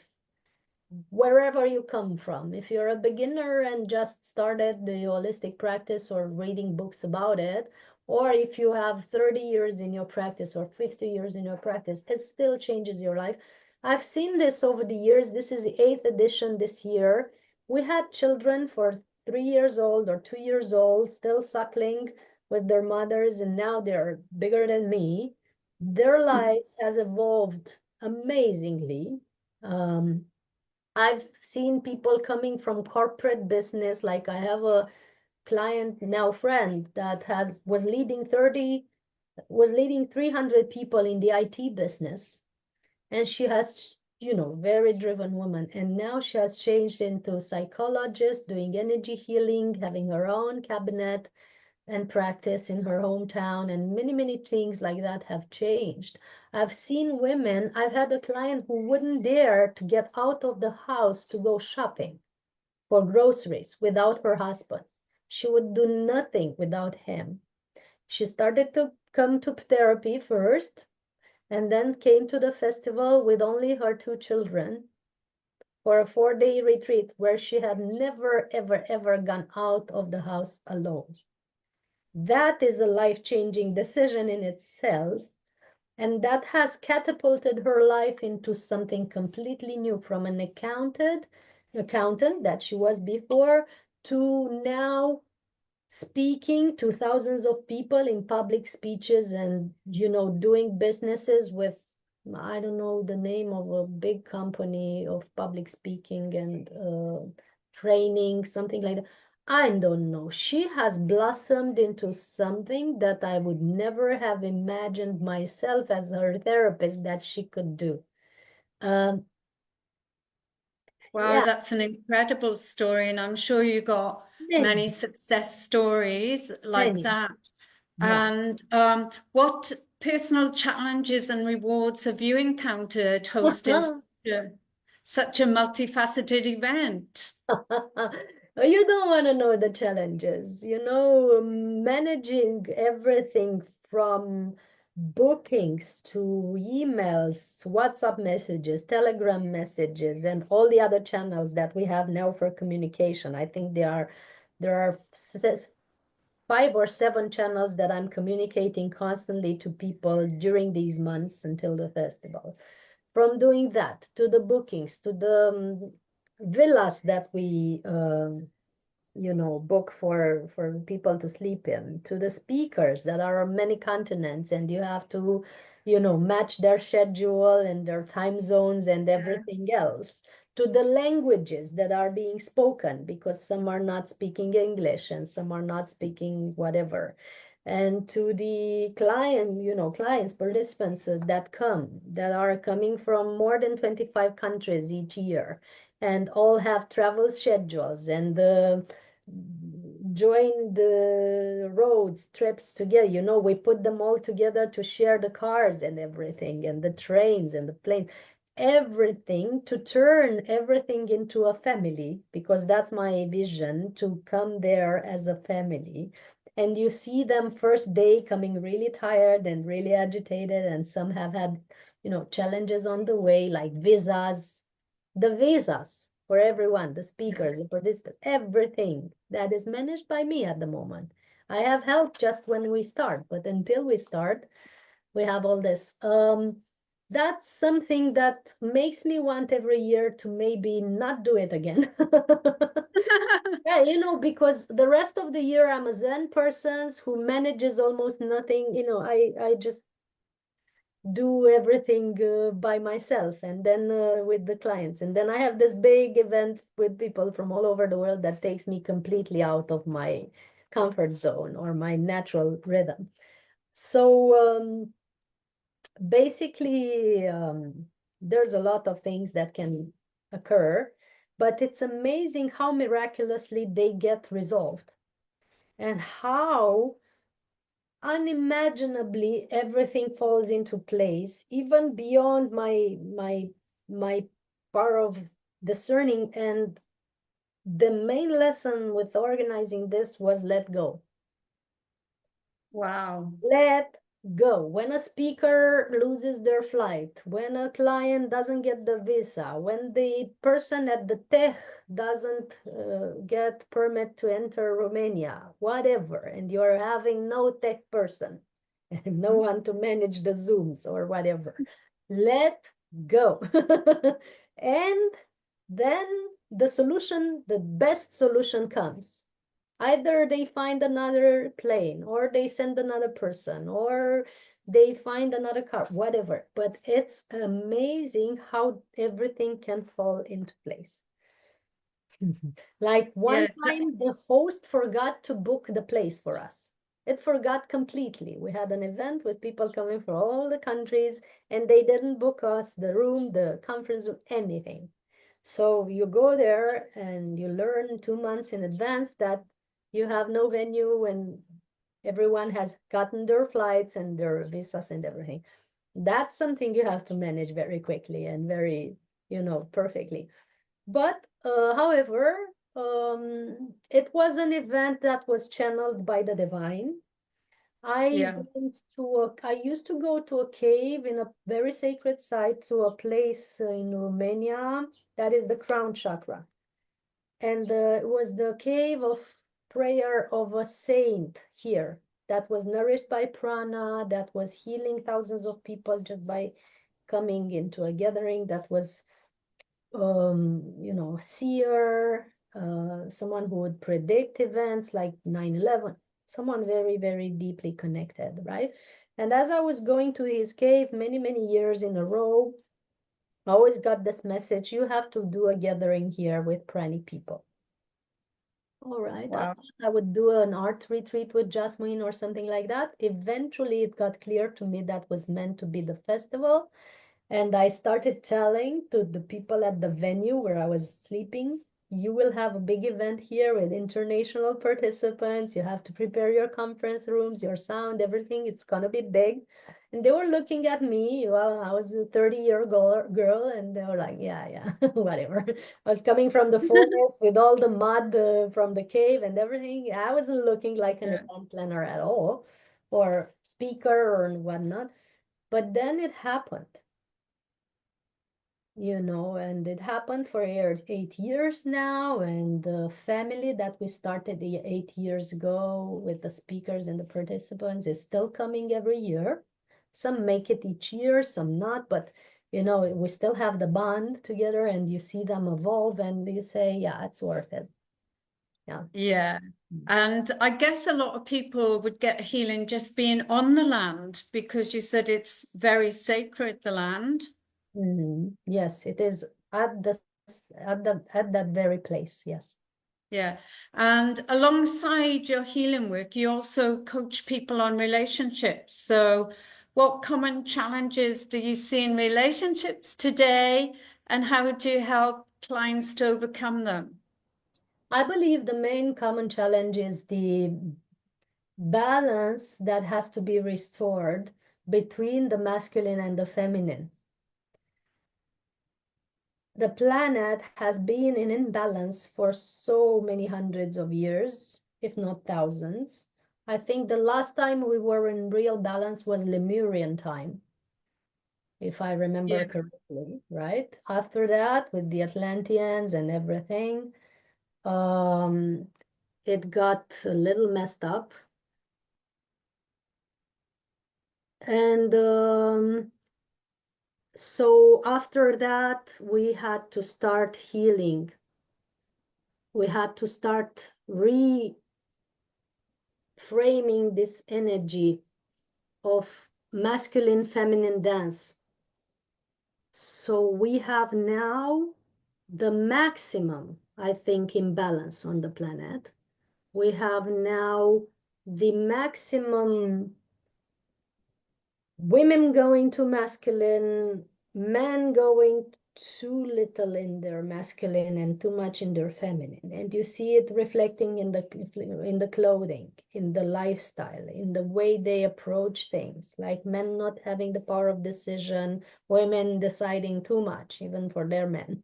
wherever you come from. If you're a beginner and just started the holistic practice or reading books about it, or if you have 30 years in your practice or 50 years in your practice, it still changes your life. I've seen this over the years. This is the eighth edition this year. We had children for 3 years old or 2 years old, still suckling with their mothers, and now they're bigger than me. Their lives has evolved amazingly. Um, I've seen people coming from corporate business. Like I have a client now, friend, that has was leading 300 people in the IT business, and she has, very driven woman. And now she has changed into psychologist, doing energy healing, having her own cabinet and practice in her hometown, and many, many things like that have changed. I've seen women, I've had a client who wouldn't dare to get out of the house to go shopping for groceries without her husband. She would do nothing without him. She started to come to therapy first and then came to the festival with only her two children for a 4-day retreat where she had never, ever, ever gone out of the house alone. That is a life-changing decision in itself, and that has catapulted her life into something completely new, from an accountant that she was before to now speaking to thousands of people in public speeches and, doing businesses with, I don't know the name of a big company of public speaking and training, something like that. I don't know. She has blossomed into something that I would never have imagined myself as her therapist that she could do. Um, Wow, yeah, that's an incredible story, and I'm sure you got many, many success stories like many. that. Yeah. And what personal challenges and rewards have you encountered hosting such a multifaceted event? You don't want to know the challenges, managing everything from bookings to emails, WhatsApp messages, Telegram messages, and all the other channels that we have now for communication. I think there are 5 or 7 channels that I'm communicating constantly to people during these months until the festival. From doing that to the bookings to the villas that we book for people to sleep in, to the speakers that are on many continents, and you have to match their schedule and their time zones and everything else, to the languages that are being spoken, because some are not speaking English and some are not speaking whatever, and to the clients, participants that are coming from more than 25 countries each year, and all have travel schedules and join the roads trips together. We put them all together to share the cars and everything, and the trains and the planes, everything, to turn everything into a family, because that's my vision, to come there as a family. And you see them first day coming really tired and really agitated, and some have had challenges on the way, like the visas for everyone, the speakers, the participants, everything that is managed by me at the moment. I have help just when we start, but until we start, we have all this. That's something that makes me want every year to maybe not do it again. Yeah, because the rest of the year I'm a Zen person who manages almost nothing. I just do everything by myself, and then with the clients. And then I have this big event with people from all over the world that takes me completely out of my comfort zone or my natural rhythm. So basically, there's a lot of things that can occur, but it's amazing how miraculously they get resolved and how unimaginably everything falls into place, even beyond my power of discerning. And the main lesson with organizing this was let go. Wow. Let go. When a speaker loses their flight, when a client doesn't get the visa, when the person at the tech doesn't get permit to enter Romania, whatever, and you're having no tech person and no one to manage the Zooms or whatever, let go. And then the solution, the best solution comes. Either they find another plane, or they send another person, or they find another car, whatever. But it's amazing how everything can fall into place. Like one Yeah. time, the host forgot to book the place for us. It forgot completely. We had an event with people coming from all the countries, and they didn't book us the room, the conference room, anything. So you go there and you learn 2 months in advance that you have no venue and everyone has gotten their flights and their visas and everything. That's something you have to manage very quickly and very, perfectly. But however, it was an event that was channeled by the divine. Yeah. I used to go to a cave in a very sacred site, to a place in Romania that is the crown chakra. And it was the cave of prayer of a saint here that was nourished by prana, that was healing thousands of people just by coming into a gathering, that was seer, someone who would predict events like 9/11, someone very, very deeply connected, right? And as I was going to his cave many, many years in a row, I always got this message: you have to do a gathering here with Prani people. All right, I Wow. thought I would do an art retreat with Jasmine or something like that. Eventually, it got clear to me that was meant to be the festival. And I started telling to the people at the venue where I was sleeping, you will have a big event here with international participants. You have to prepare your conference rooms, your sound, everything. It's going to be big. And they were looking at me. Well, I was a 30-year girl, and they were like, yeah, yeah, whatever. I was coming from the forest with all the mud from the cave and everything. I wasn't looking like an Yeah. event planner at all, or speaker or whatnot. But then it happened, and it happened for 8 years now. And the family that we started 8 years ago with the speakers and the participants is still coming every year. Some make it each year, some not, but we still have the bond together, and you see them evolve, and you say, yeah, it's worth it. Yeah. Yeah. And I guess a lot of people would get healing just being on the land because you said it's very sacred, the land. Yes, it is at the at that very place. Yes. Yeah. And alongside your healing work, you also coach people on relationships. So, what common challenges do you see in relationships today, and how do you help clients to overcome them? I believe the main common challenge is the balance that has to be restored between the masculine and the feminine. The planet has been in imbalance for so many hundreds of years, if not thousands. I think the last time we were in real balance was Lemurian time, if I remember Yeah. correctly, right? After that, with the Atlanteans and everything, um, it got a little messed up. And so after that, we had to start healing. We had to start reframing this energy of masculine feminine dance. So we have now the maximum, I think, imbalance on the planet. We have now the maximum women going to masculine, men going too little in their masculine and too much in their feminine. And you see it reflecting in the clothing, in the lifestyle, in the way they approach things, like men not having the power of decision, women deciding too much, even for their men.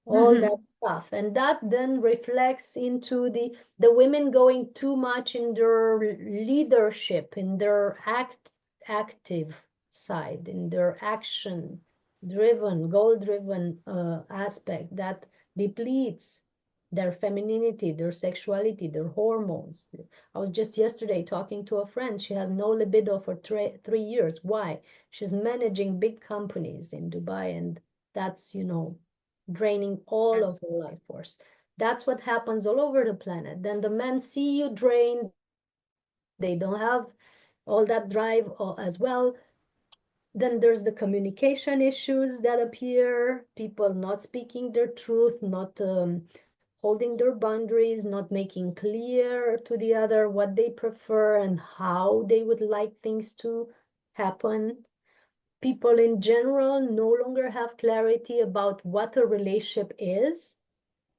All that stuff. And that then reflects into the women going too much in their leadership, in their active side, in their action driven, goal driven aspect that depletes their femininity, their sexuality, their hormones. I was just yesterday talking to a friend. She has no libido for 3 years. Why? She's managing big companies in Dubai, and that's, draining all of her life force. That's what happens all over the planet. Then the men see you drained, they don't have all that drive as well. Then there's the communication issues that appear, people not speaking their truth, not holding their boundaries, not making clear to the other what they prefer and how they would like things to happen. People in general no longer have clarity about what a relationship is.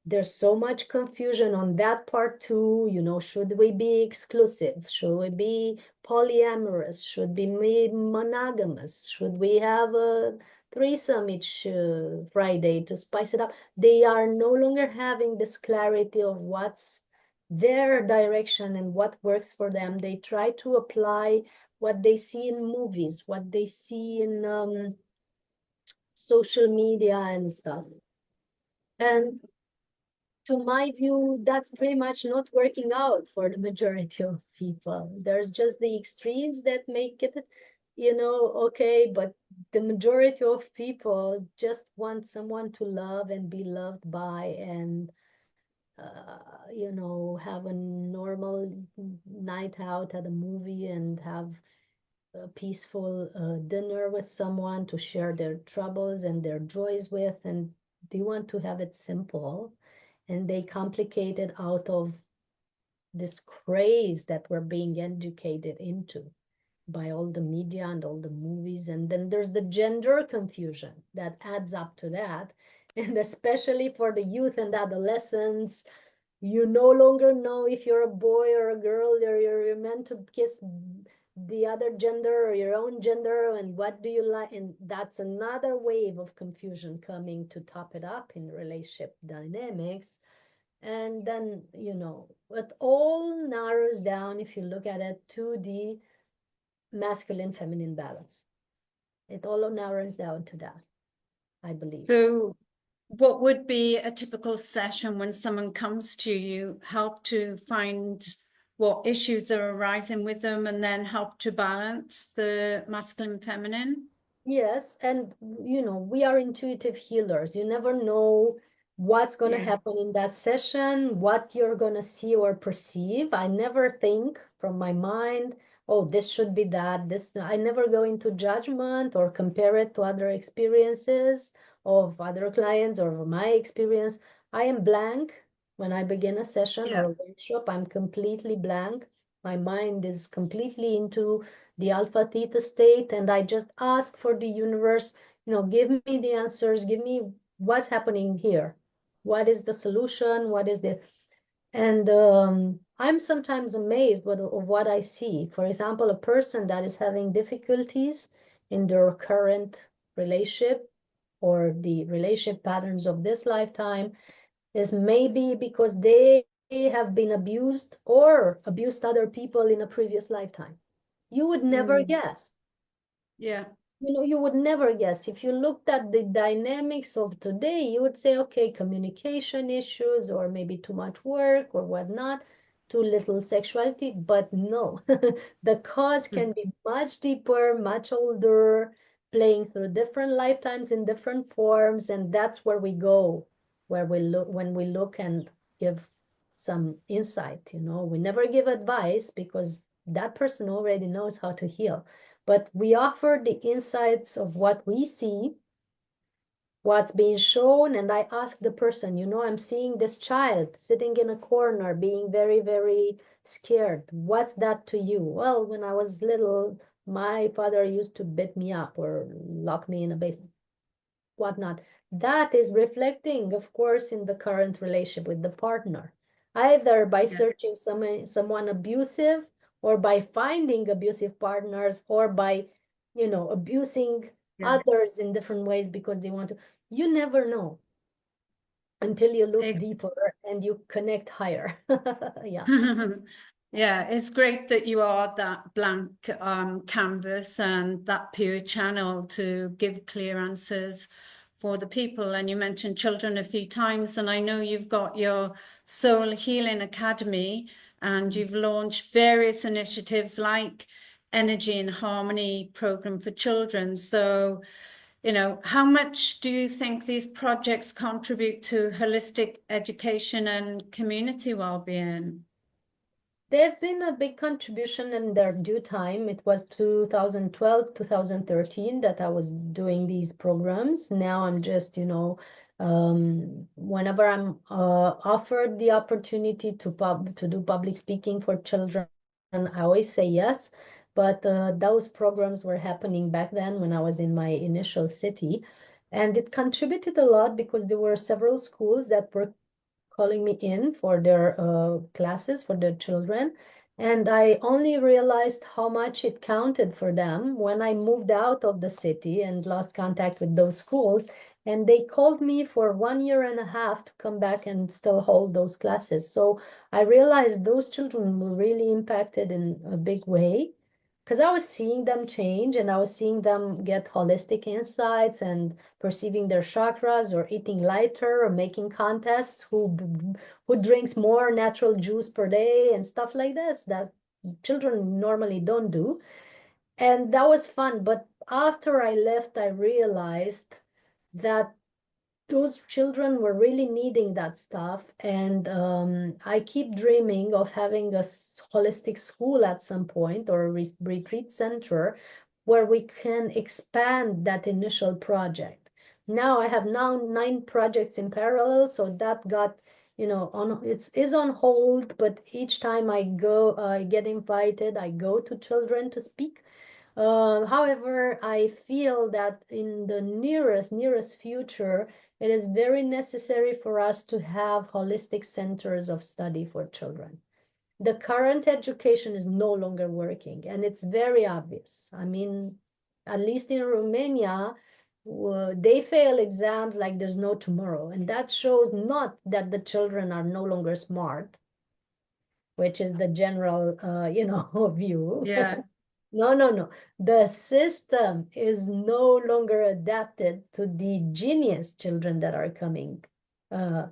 There's so much confusion on that part too. Should we be exclusive? Should we be polyamorous? Should we be monogamous? Should we have a threesome each Friday to spice it up? They are no longer having this clarity of what's their direction and what works for them. They try to apply what they see in movies, what they see in social media and stuff. And to my view, that's pretty much not working out for the majority of people. There's just the extremes that make it, okay, but the majority of people just want someone to love and be loved by and, have a normal night out at a movie and have a peaceful dinner with someone to share their troubles and their joys with. And they want to have it simple and they complicate it out of this craze that we're being educated into by all the media and all the movies. And then there's the gender confusion that adds up to that. And especially for the youth and adolescents, you no longer know if you're a boy or a girl, or you're meant to kiss the other gender or your own gender, and what do you like? And that's another wave of confusion coming to top it up in relationship dynamics. And then, it all narrows down, if you look at it, to the masculine feminine balance. It all narrows down to that, I believe. So, what would be a typical session when someone comes to you? Help to find what issues are arising with them and then help to balance the masculine and feminine? Yes, and we are intuitive healers. You never know what's going to Yeah. happen in that session, what you're going to see or perceive. I never think from my mind, oh, this should be that. I never go into judgment or compare it to other experiences of other clients or my experience. I am blank when I begin a session or Yeah. a workshop. I'm completely blank. My mind is completely into the alpha theta state, and I just ask for the universe, give me the answers, give me what's happening here, what is the solution, what is the. And I'm sometimes amazed of what I see. For example, a person that is having difficulties in their current relationship or the relationship patterns of this lifetime is maybe because they have been abused or abused other people in a previous lifetime. You would never Mm. guess. Yeah. You would never guess. If you looked at the dynamics of today, you would say, okay, communication issues, or maybe too much work or whatnot, too little sexuality. But no, the cause can be much deeper, much older, playing through different lifetimes in different forms. And that's where we go, where we look when we look and give some insight. We never give advice because that person already knows how to heal. but we offer the insights of what we see, what's being shown. And I ask the person, I'm seeing this child sitting in a corner being very, very scared. What's that to you? Well, when I was little, my father used to beat me up or lock me in a basement, whatnot. That is reflecting, of course, in the current relationship with the partner, either by Yeah. searching someone abusive, or by finding abusive partners, or by, abusing Yeah. others in different ways because they want to. You never know until you look Ex deeper and you connect higher. Yeah. Yeah, it's great that you are that blank canvas and that pure channel to give clear answers for the people. And you mentioned children a few times, and I know you've got your Soul Healing Academy and you've launched various initiatives like Energy and Harmony program for children. So, how much do you think these projects contribute to holistic education and community well-being? They've been a big contribution in their due time. It was 2012, 2013 that I was doing these programs. Now I'm just, whenever I'm offered the opportunity to do public speaking for children, I always say yes. But those programs were happening back then when I was in my initial city. And it contributed a lot because there were several schools that were calling me in for their classes for their children. And I only realized how much it counted for them when I moved out of the city and lost contact with those schools. And they called me for 1 year and a half to come back and still hold those classes. So I realized those children were really impacted in a big way because I was seeing them change and I was seeing them get holistic insights and perceiving their chakras, or eating lighter, or making contests who drinks more natural juice per day and stuff like this that children normally don't do. And that was fun. But after I left, I realized that those children were really needing that stuff. And I keep dreaming of having a holistic school at some point, or a retreat center where we can expand that initial project. Now I have now 9 projects in parallel, so that got, on it's is on hold. But each time I go, I get invited, I go to children to speak. However, I feel that in the nearest future, it is very necessary for us to have holistic centers of study for children. The current education is no longer working, and it's very obvious. I mean, at least in Romania, they fail exams like there's no tomorrow. And that shows not that the children are no longer smart, which is the general, view. Yeah, No, no, no. The system is no longer adapted to the genius children that are coming, uh,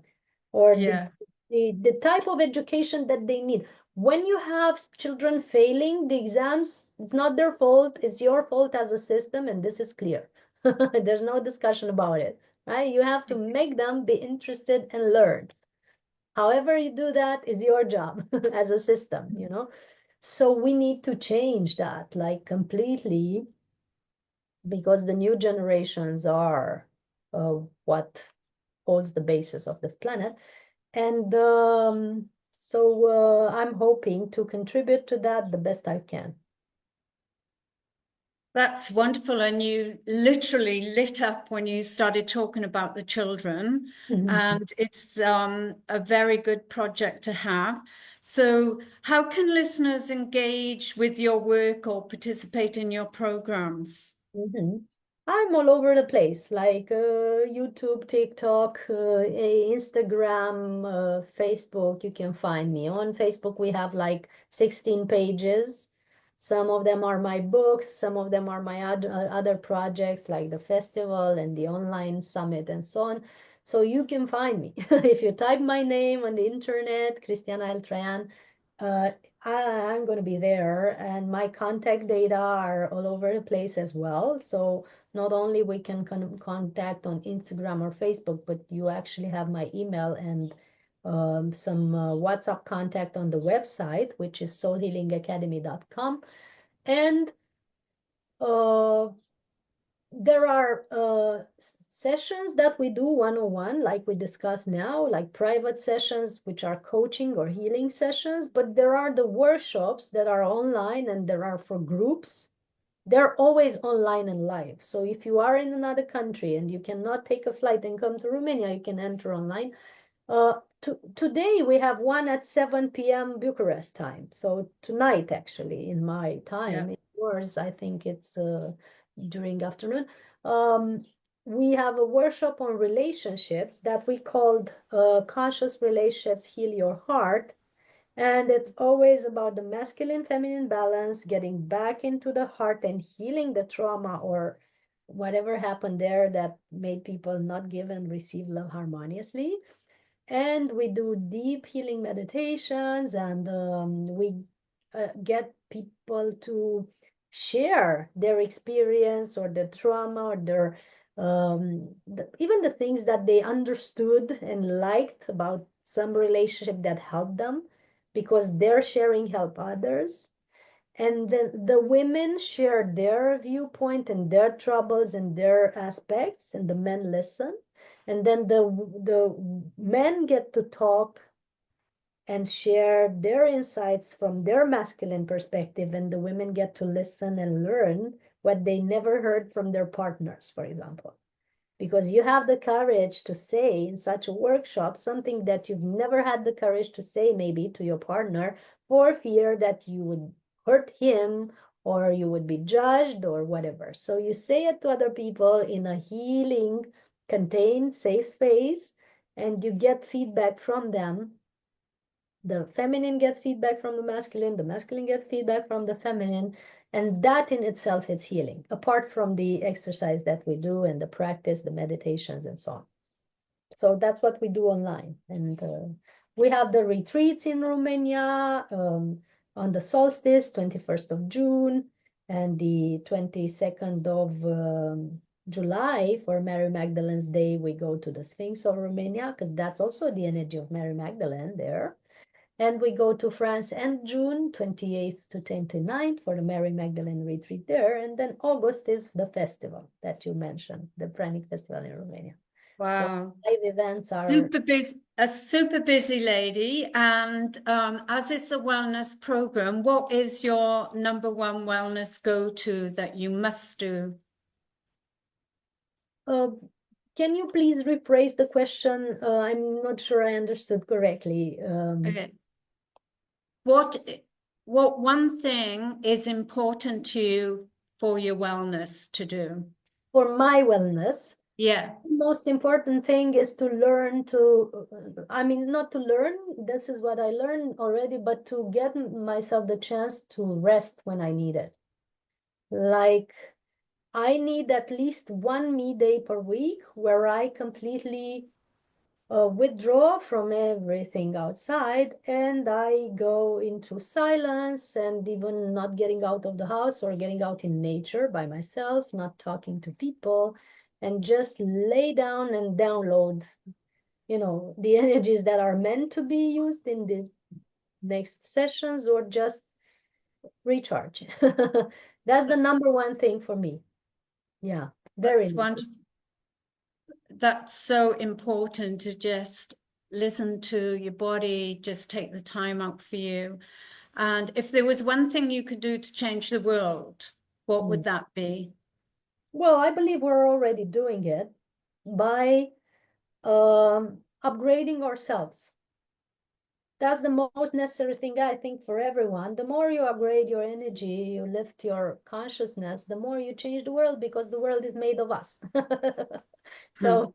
or yeah, the type of education that they need. When you have children failing the exams, it's not their fault, it's your fault as a system, and this is clear. There's no discussion about it, right? You have to make them be interested and learn. However you do that is your job as a system. So we need to change that, like, completely, because the new generations are what holds the basis of this planet. And so I'm hoping to contribute to that the best I can. that's wonderful. And you literally lit up when you started talking about the children. And it's a very good project to have. So, how can listeners engage with your work or participate in your programs? Mhm. I'm all over the place, like YouTube, TikTok, Instagram, Facebook. You can find me on Facebook. We have like 16 pages. Some of them are my books, some of them are my other projects, like the festival and the online summit and so on. So you can find me. If you type my name on the internet, Christiana Eltrayan, uh, I'm going to be there, and my contact data are all over the place as well. So not only we can contact on Instagram or Facebook, but you actually have my email and some WhatsApp contact on the website, which is soulhealingacademy.com. And Uh, there are sessions that we do one-on-one, like we discussed now, like private sessions, which are coaching or healing sessions, but there are the workshops that are online and there are for groups. They're always online and live. So if you are in another country and you cannot take a flight and come to Romania, you can enter online. Today we have one at 7 p.m. Bucharest time. So tonight, actually, in my Yeah. time, in yours, I think it's during afternoon. Um, we have a workshop on relationships that we called Conscious Relationships Heal Your Heart. And it's always about the masculine feminine balance, getting back into the heart and healing the trauma or whatever happened there that made people not give and receive love harmoniously. And we do deep healing meditations, and we get people to share their experience or their trauma or their even the things that they understood and liked about some relationship that helped them, because their sharing help others. And then the women share their viewpoint and their troubles and their aspects, and the men listen. And then the men get to talk and share their insights from their masculine perspective, and the women get to listen and learn what they never heard from their partners, for example. Because you have the courage to say in such a workshop something that you've never had the courage to say maybe to your partner, for fear that you would hurt him or you would be judged or whatever. So you say it to other people in a healing, contained, safe space, and you get feedback from them. The feminine gets feedback from the masculine gets feedback from the feminine, and that in itself is healing, apart from the exercise that we do and the practice, the meditations and so on. So that's what we do online. And we have the retreats in Romania on the solstice, 21st of June, and the 22nd of July for Mary Magdalene's Day. We go to the Sphinx of Romania, because that's also the energy of Mary Magdalene there. And we go to France and June 28th to 29th for the Mary Magdalene retreat there. And then August is the festival that you mentioned, the Pranic Festival in Romania. So Wow. live events are, Super busy, a super busy lady. And as it's a wellness program, what is your number one wellness go-to that you must do? uh, can you please rephrase the question? I'm not sure I understood correctly. Okay. What what one thing is important to you for your wellness to do? For my wellness, Yeah. the most important thing is to learn to, I mean, not to learn, this is what I learned already, but to get myself the chance to rest when I need it. Like, I need at least one me day per week where I completely withdraw from everything outside and I go into silence, and even not getting out of the house or getting out in nature by myself, not talking to people, and just lay down and download, the energies that are meant to be used in the next sessions, or just recharge. That's the That's number one thing for me. Yeah, very that's important. wonderful. That's so important to just listen to your body, just take the time out for you. And if there was one thing you could do to change the world, what Mm. would that be? Well, I believe we're already doing it by upgrading ourselves. That's the most necessary thing, I think, for everyone. The more you upgrade your energy, you lift your consciousness, the more you change the world, because the world is made of us. Hmm. So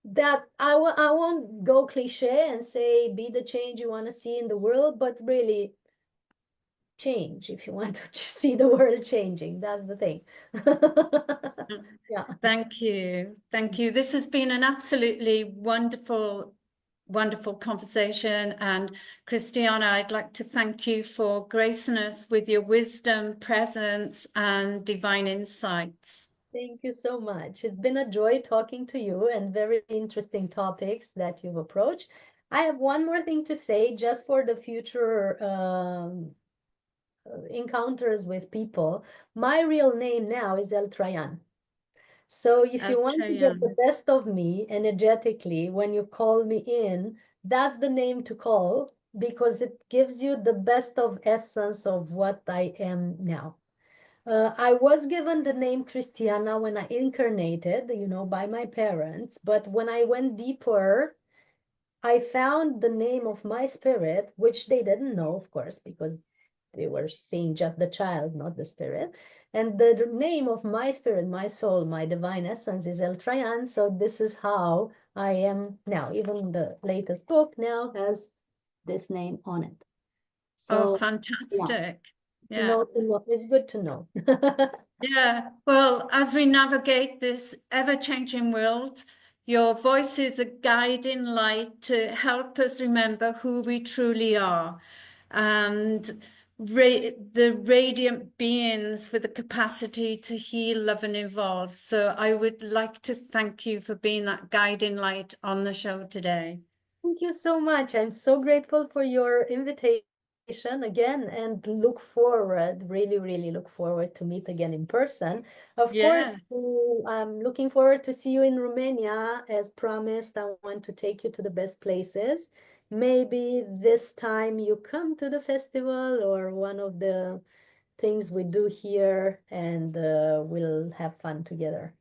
that I won't go cliche and say be the change you want to see in the world, but really change if you want to see the world changing. That's the thing. Yeah. Thank you. Thank you. This has been an absolutely wonderful, wonderful conversation. And Christiana, I'd like to thank you for gracing us with your wisdom, presence, and divine insights. Thank you so much. It's been a joy talking to you, and very interesting topics that you've approached. I have one more thing to say just for the future encounters with people. My real name now is Eltrayan. So if you want to get the Eltrayan. best of me energetically when you call me in, that's the name to call because it gives you the best of essence of what I am now. I was given the name Christiana when I incarnated, by my parents, but when I went deeper, I found the name of my spirit, which they didn't know, of course, because they were seeing just the child, not the spirit. And the name of my spirit, my soul, my divine essence is Eltrayan. So this is how I am now. Even the latest book now has this name on it. Oh, So yeah, fantastic. to Yeah. know, it's good to know. Yeah. Well, as we navigate this ever-changing world, your voice is a guiding light to help us remember who we truly are and the radiant beings with the capacity to heal, love, and evolve. So I would like to thank you for being that guiding light on the show today. Thank you so much. I'm so grateful for your invitation again and look forward, really, really look forward to meet again in person. Of Yeah. course, I'm looking forward to see you in Romania. As promised, I want to take you to the best places. Maybe this time you come to the festival or one of the things we do here and we'll have fun together.